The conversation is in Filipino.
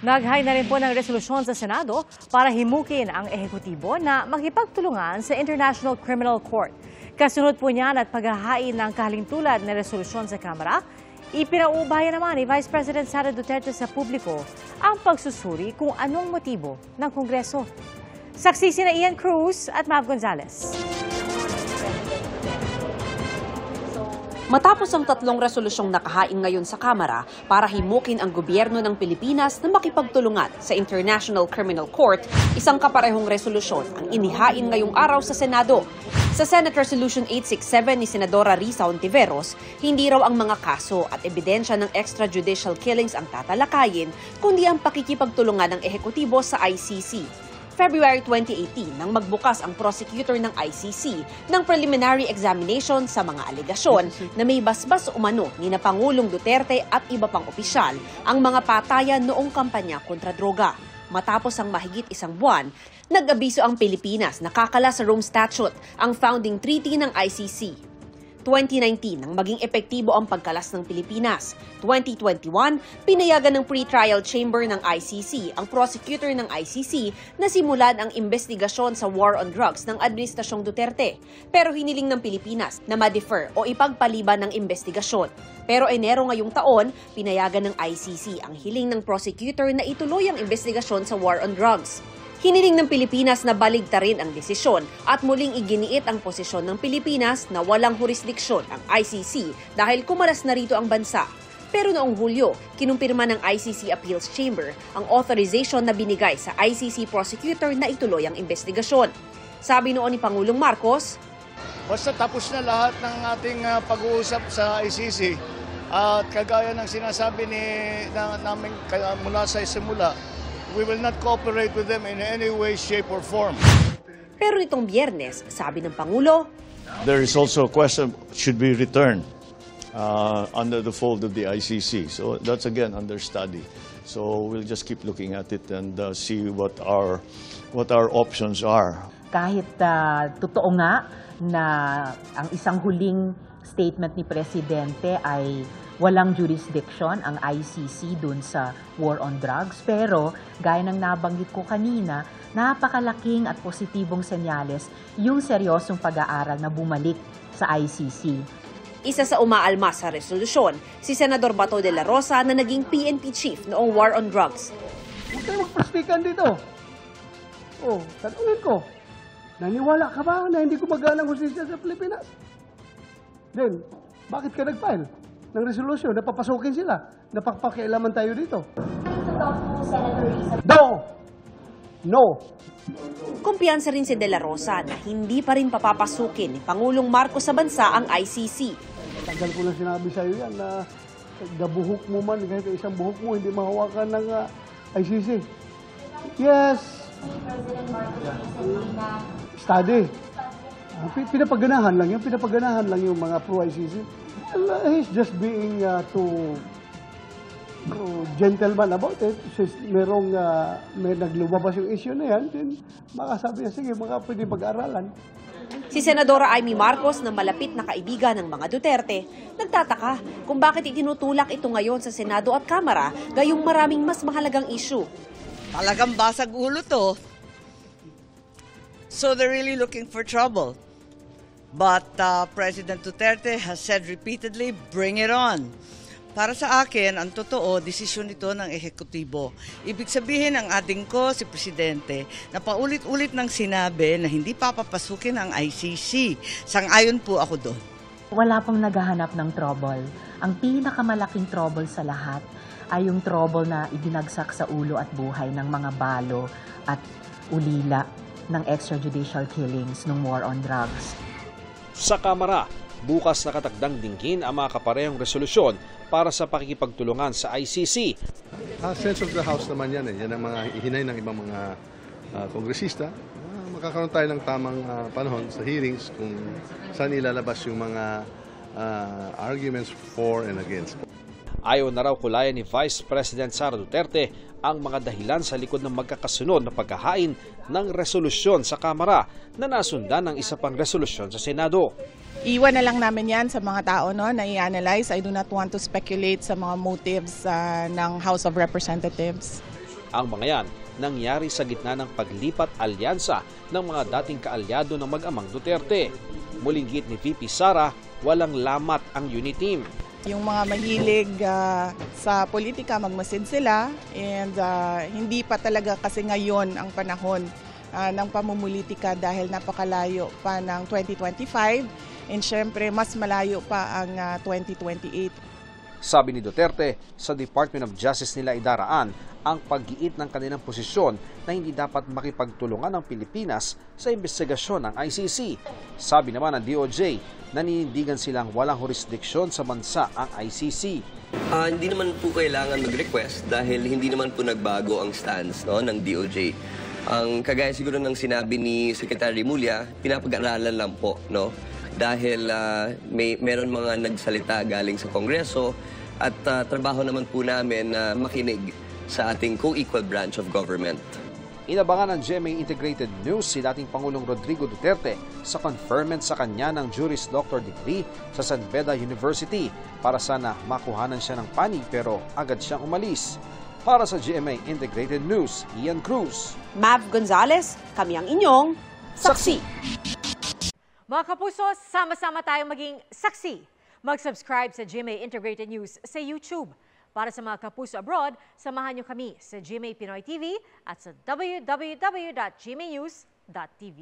Naghain na rin po ng resolusyon sa Senado para himukin ang ehekutibo na makipagtulungan sa International Criminal Court. Kasunod po niyan at paghahain ng kahalintulad na resolusyon sa Kamara, ipinaubaya naman ni Vice President Sara Duterte sa publiko ang pagsusuri kung anong motibo ng Kongreso. Saksi sina Ian Cruz at Mav Gonzalez. Matapos ang tatlong resolusyong nakahain ngayon sa Kamara para himukin ang gobyerno ng Pilipinas na makipagtulungan sa International Criminal Court, isang kaparehong resolusyon ang inihain ngayong araw sa Senado. Sa Senate Resolution 867 ni Senadora Risa Hontiveros, hindi raw ang mga kaso at ebidensya ng extrajudicial killings ang tatalakayin, kundi ang pakikipagtulungan ng ehekutibo sa ICC. February 2018 nang magbukas ang prosecutor ng ICC ng preliminary examination sa mga alegasyon na may basbas umano ni na Pangulong Duterte at iba pang opisyal ang mga patayan noong kampanya kontra droga. Matapos ang mahigit isang buwan, nag-abiso ang Pilipinas na kakala sa Rome Statute, ang founding treaty ng ICC. 2019 nang maging epektibo ang pagkalas ng Pilipinas. 2021, pinayagan ng pre-trial chamber ng ICC ang prosecutor ng ICC na simulan ang investigasyon sa war on drugs ng Administrasyong Duterte. Pero hiniling ng Pilipinas na ma-defer o ipagpaliban ng investigasyon. Pero Enero ngayong taon, pinayagan ng ICC ang hiling ng prosecutor na ituloy ang investigasyon sa war on drugs. Hiniling ng Pilipinas na baligtarin ang desisyon at muling iginiit ang posisyon ng Pilipinas na walang jurisdiksyon ang ICC dahil kumalas na rito ang bansa. Pero noong Hulyo, kinumpirma ng ICC Appeals Chamber ang authorization na binigay sa ICC prosecutor na ituloy ang investigasyon. Sabi noon ni Pangulong Marcos, basta tapos na lahat ng ating pag-uusap sa ICC at kagaya ng sinasabi namin mula sa simula, we will not cooperate with them in any way, shape, or form. Pero nitong Biyernes, sabi ng Pangulo, there is also a question, should be returned under the fold of the ICC. So that's again under study. So we'll just keep looking at it and see what our options are. Kahit totoo nga na ang isang huling statement ni Presidente ay walang jurisdiction ang ICC dun sa war on drugs. Pero, gaya ng nabanggit ko kanina, napakalaking at positibong senyales yung seryosong pag-aaral na bumalik sa ICC. Isa sa umaalma sa resolusyon, si Senador Bato de la Rosa na naging PNP chief noong war on drugs. Huwag kayo magpastikan dito. Tanungin ko, naniwala ka ba na hindi gumagana ang hustisya sa Pilipinas? Then, bakit ka nag-file ng resolusyon? Napapasukin sila. Napapakialaman tayo dito. No! No! Kumpiyansa rin si De La Rosa na hindi pa rin papapasukin ni Pangulong Marcos sa bansa ang ICC. Tagal ko na sinabi sa iyo yan na buhok mo man, kahit isang buhok mo, hindi mahawakan ng ICC. Yes! Study. Pinapaganahan lang yung mga pro-ICC. He's just being too gentleman about it. Since may naglubabas yung issue na yan, then makasabi niya, sige, pwede pag-aralan. Si Senadora Amy Marcos na malapit na kaibigan ng mga Duterte, nagtataka kung bakit itinutulak ito ngayon sa Senado at Kamara, gayong maraming mas mahalagang issue. Talagang basag ulo to. So they're really looking for trouble. But President Duterte has said repeatedly, bring it on. Para sa akin, ang totoo, desisyon ito ng ehekutibo. Ibig sabihin ang ating si Presidente na paulit-ulit nang sinabi na hindi papapasukin ang ICC. Sang-ayon po ako doon. Wala pang naghahanap ng trouble. Ang pinakamalaking trouble sa lahat ay yung trouble na ibinagsak sa ulo at buhay ng mga balo at ulila ng extrajudicial killings ng war on drugs. Sa Kamara, bukas nakatagdang dinggin ang mga kaparehong resolusyon para sa pakikipagtulungan sa ICC. Sense of the House naman yan. Yan ang mga ihinay ng ibang mga kongresista. Makakaroon tayo ng tamang panahon sa hearings kung saan ilalabas yung mga arguments for and against. Ayaw na raw kulayan ni Vice President Sara Duterte ang mga dahilan sa likod ng magkakasunod na paghahain ng resolusyon sa Kamara na nasundan ng isa pang resolusyon sa Senado. Iwan na lang namin yan sa mga tao na i-analyze. I do not want to speculate sa mga motives ng House of Representatives. Ang mga yan nangyari sa gitna ng paglipat alyansa ng mga dating kaalyado ng mag-amang Duterte. Muling giit ni VP Sara, walang lamat ang unit team. Yung mga mahilig sa politika, magmasid sila and hindi pa talaga kasi ngayon ang panahon ng pamumulitika dahil napakalayo pa ng 2025 and syempre mas malayo pa ang 2028. Sabi ni Duterte, sa Department of Justice nila idaraan ang paggiit ng kanilang posisyon na hindi dapat makipagtulungan ng Pilipinas sa investigasyon ng ICC. Sabi naman ng DOJ, naninindigan silang walang jurisdiksyon sa bansa ang ICC. Hindi naman po kailangan mag-request dahil hindi naman po nagbago ang stance ng DOJ. Ang kagaya siguro ng sinabi ni Secretary Mulya, pinapag-aralan lang po, dahil meron mga nagsalita galing sa Kongreso at trabaho naman po namin na makinig sa ating co-equal branch of government. Inabangan ng GMA Integrated News si dating Pangulong Rodrigo Duterte sa conferment sa kanya ng Juris Doctor degree sa San Beda University para sana makuhanan siya ng panig pero agad siyang umalis. Para sa GMA Integrated News, Ian Cruz. Mav Gonzalez, kami ang inyong saksi. Mga kapuso, sama-sama tayong maging saksi. Mag-subscribe sa GMA Integrated News sa YouTube. Para sa mga kapuso abroad, samahan niyo kami sa GMA Pinoy TV at sa www.gmanews.tv.